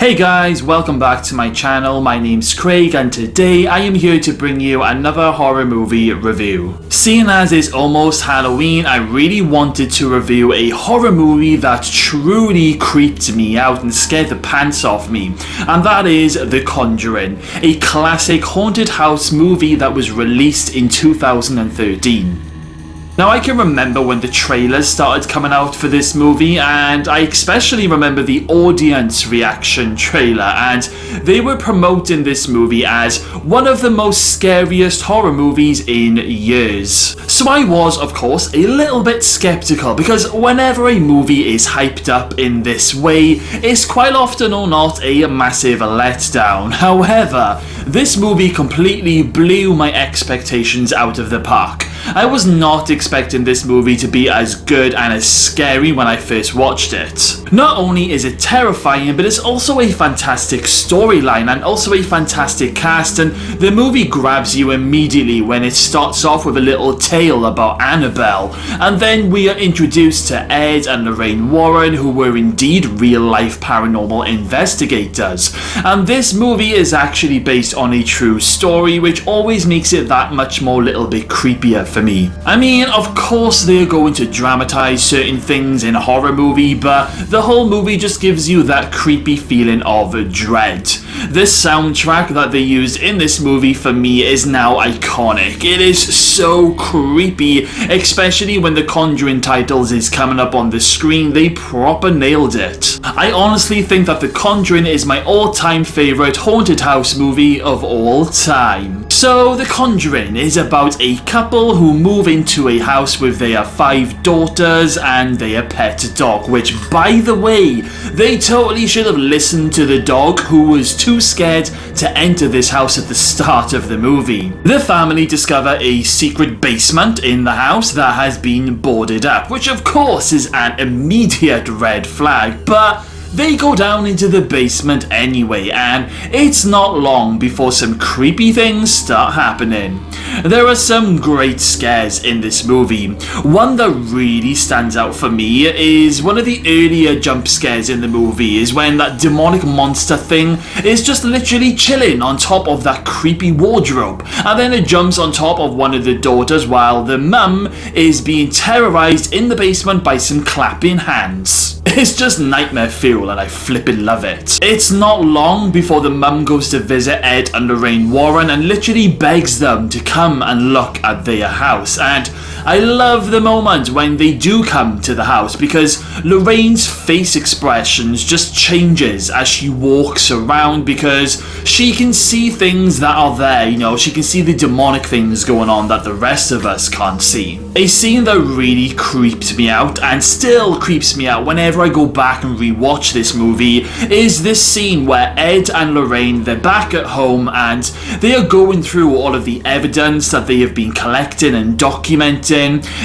Hey guys, welcome back to my channel. My name's Craig and today I am here to bring you another horror movie review. Seeing as it's almost Halloween, I really wanted to review a horror movie that truly creeped me out and scared the pants off me, and that is The Conjuring, a classic haunted house movie that was released in 2013. Now I can remember when the trailers started coming out for this movie, and I especially remember the audience reaction trailer, and they were promoting this movie as one of the most scariest horror movies in years. So I was, of course, a little bit skeptical because whenever a movie is hyped up in this way, it's quite often or not a massive letdown. However, this movie completely blew my expectations out of the park. I was not expecting this movie to be as good and as scary when I first watched it. Not only is it terrifying, but it's also a fantastic storyline and also a fantastic cast, and the movie grabs you immediately when it starts off with a little tale about Annabelle, and then we are introduced to Ed and Lorraine Warren, who were indeed real-life paranormal investigators. And this movie is actually based on a true story, which always makes it that much more little bit creepier for me. I mean, of course they're going to dramatize certain things in a horror movie, but the whole movie just gives you that creepy feeling of dread. The soundtrack that they used in this movie for me is now iconic. It is so creepy, especially when the Conjuring titles is coming up on the screen. They proper nailed it. I honestly think that The Conjuring is my all-time favorite haunted house movie of all time. So The Conjuring is about a couple who move into a house with their 5 daughters and their pet dog, which, by the way, they totally should have listened to the dog, who was too scared to enter this house at the start of the movie. The family discover a secret basement in the house that has been boarded up, which of course is an immediate red flag, but they go down into the basement anyway, and it's not long before some creepy things start happening. There are some great scares in this movie. One that really stands out for me is one of the earlier jump scares in the movie, is when that demonic monster thing is just literally chilling on top of that creepy wardrobe, and then it jumps on top of one of the daughters while the mum is being terrorized in the basement by some clapping hands. It's just nightmare fuel and I flippin' love it. It's not long before the mum goes to visit Ed and Lorraine Warren and literally begs them to come and look at their house, and I love the moment when they do come to the house because Lorraine's face expressions just changes as she walks around because she can see things that are there, you know, she can see the demonic things going on that the rest of us can't see. A scene that really creeped me out and still creeps me out whenever I go back and rewatch this movie is this scene where Ed and Lorraine, they're back at home and they are going through all of the evidence that they have been collecting and documenting,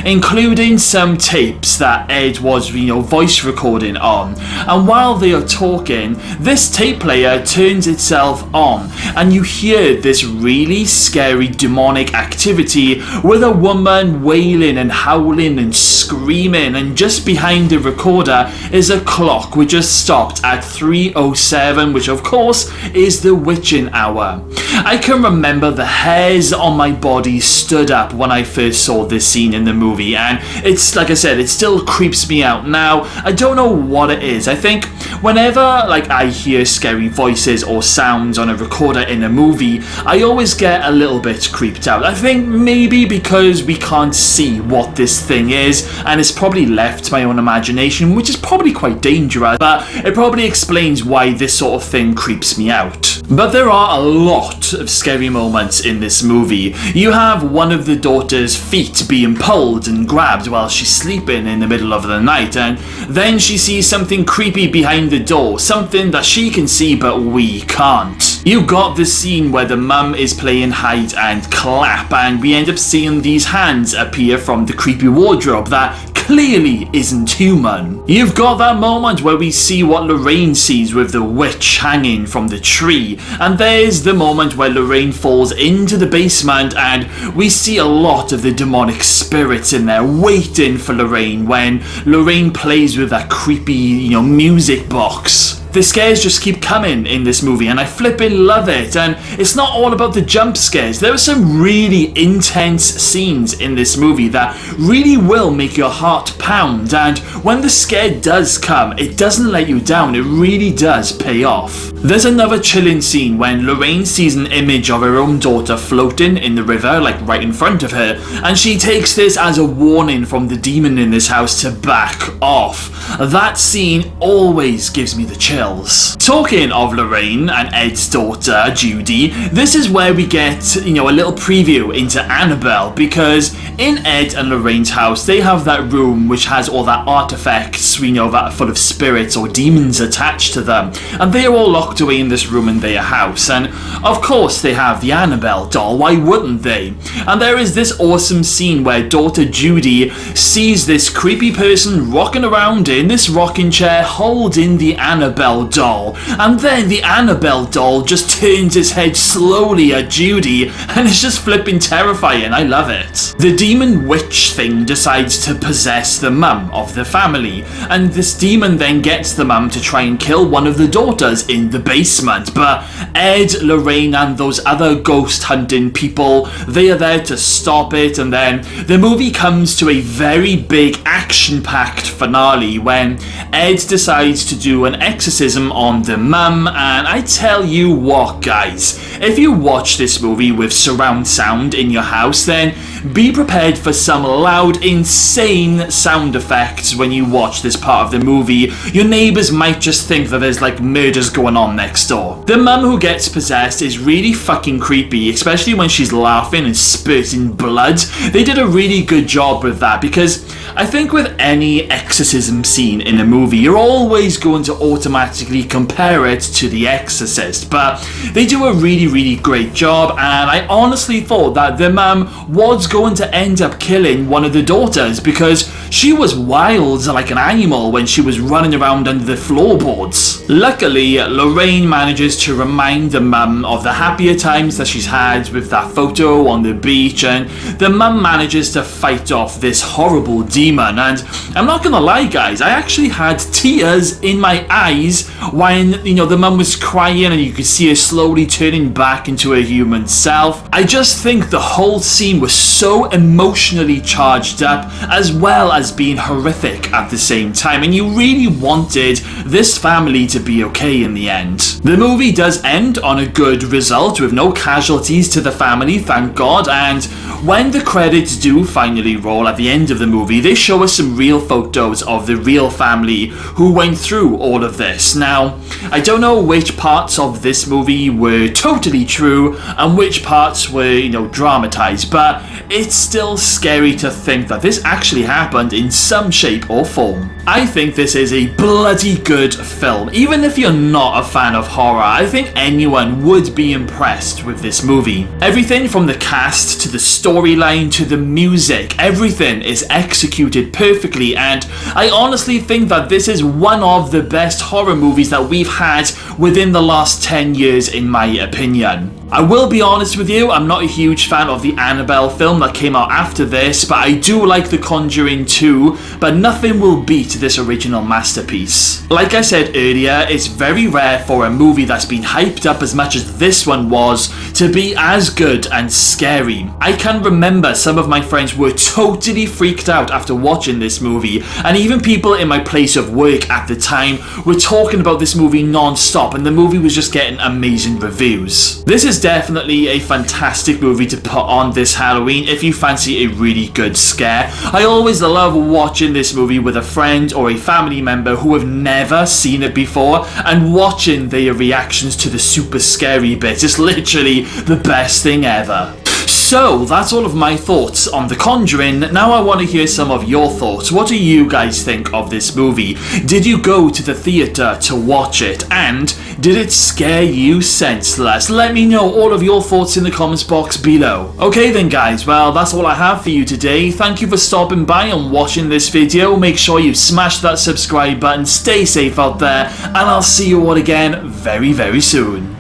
including some tapes that Ed was, voice recording on. And while they are talking, this tape player turns itself on and you hear this really scary demonic activity with a woman wailing and howling and screaming, and just behind the recorder is a clock which has stopped at 3:07, which of course is the witching hour. I can remember the hairs on my body stood up when I first saw this scene in the movie, and it's like I said, it still creeps me out now. I don't know what it is. I think whenever I hear scary voices or sounds on a recorder in a movie, I always get a little bit creeped out. I think maybe because we can't see what this thing is, and it's probably left to my own imagination, which is probably quite dangerous, but it probably explains why this sort of thing creeps me out. But there are a lot of scary moments in this movie. You have one of the daughter's feet being pulled and grabbed while she's sleeping in the middle of the night, and then she sees something creepy behind the door, something that she can see but we can't. You got the scene where the mum is playing hide and clap, and we end up seeing these hands appear from the creepy wardrobe that clearly isn't human. You've got that moment where we see what Lorraine sees with the witch hanging from the tree, and there's the moment where Lorraine falls into the basement and we see a lot of the demonic spirits in there waiting for Lorraine when Lorraine plays with that creepy, music box. The scares just keep coming in this movie and I flipping love it. And it's not all about the jump scares. There are some really intense scenes in this movie that really will make your heart pound, and when the scare does come, it doesn't let you down. It really does pay off. There's another chilling scene when Lorraine sees an image of her own daughter floating in the river, like right in front of her, and she takes this as a warning from the demon in this house to back off. That scene always gives me the chills. Talking of Lorraine and Ed's daughter, Judy, this is where we get, a little preview into Annabelle, because in Ed and Lorraine's house, they have that room which has all that artifacts, that are full of spirits or demons attached to them, and they are all locked away in this room in their house, and of course they have the Annabelle doll, why wouldn't they? And there is this awesome scene where daughter Judy sees this creepy person rocking around in this rocking chair holding the Annabelle doll, and then the Annabelle doll just turns its head slowly at Judy, and it's just flipping terrifying. I love it. The demon witch thing decides to possess the mum of the family, and this demon then gets the mum to try and kill one of the daughters in the basement, but Ed, Lorraine and those other ghost hunting people, they are there to stop it, and then the movie comes to a very big action-packed finale when Ed decides to do an exorcism on the mum, and I tell you what guys, if you watch this movie with surround sound in your house, then be prepared for some loud, insane sound effects when you watch this part of the movie. Your neighbours might just think that there's like murders going on next door. The mum who gets possessed is really fucking creepy, especially when she's laughing and spurting blood. They did a really good job with that, because I think with any exorcism scene in a movie, you're always going to automatically compare it to The Exorcist, but they do a really great job, and I honestly thought that the mum was going to end up killing one of the daughters because she was wild like an animal when she was running around under the floorboards. Luckily, Lorraine manages to remind the mum of the happier times that she's had with that photo on the beach, and the mum manages to fight off this horrible demon. And I'm not gonna lie guys, I actually had tears in my eyes when the mum was crying and you could see her slowly turning back into her human self. I just think the whole scene was so emotionally charged up, as well as being horrific at the same time, and you really wanted this family to be okay in the end. The movie does end on a good result with no casualties to the family, thank God, and when the credits do finally roll at the end of the movie, they show us some real photos of the real family who went through all of this. Now, I don't know which parts of this movie were totally true and which parts were, dramatized, but it's still scary to think that this actually happened in some shape or form. I think this is a bloody good film. Even if you're not a fan of horror, I think anyone would be impressed with this movie. Everything from the cast to the storyline to the music, everything is executed perfectly, and I honestly think that this is one of the best horror movies that we've had within the last 10 years in my opinion. I will be honest with you, I'm not a huge fan of the Annabelle film that came out after this, but I do like The Conjuring 2, but nothing will beat this original masterpiece. Like I said earlier, it's very rare for a movie that's been hyped up as much as this one was to be as good and scary. I can remember some of my friends were totally freaked out after watching this movie, and even people in my place of work at the time were talking about this movie non-stop, and the movie was just getting amazing reviews. This is definitely a fantastic movie to put on this Halloween if you fancy a really good scare. I always love watching this movie with a friend or a family member who have never seen it before and watching their reactions to the super scary bits. It's literally the best thing ever. So, that's all of my thoughts on The Conjuring. Now I want to hear some of your thoughts. What do you guys think of this movie? Did you go to the theatre to watch it? And did it scare you senseless? Let me know all of your thoughts in the comments box below. Okay then guys, well that's all I have for you today. Thank you for stopping by and watching this video. Make sure you smash that subscribe button, stay safe out there, and I'll see you all again very soon.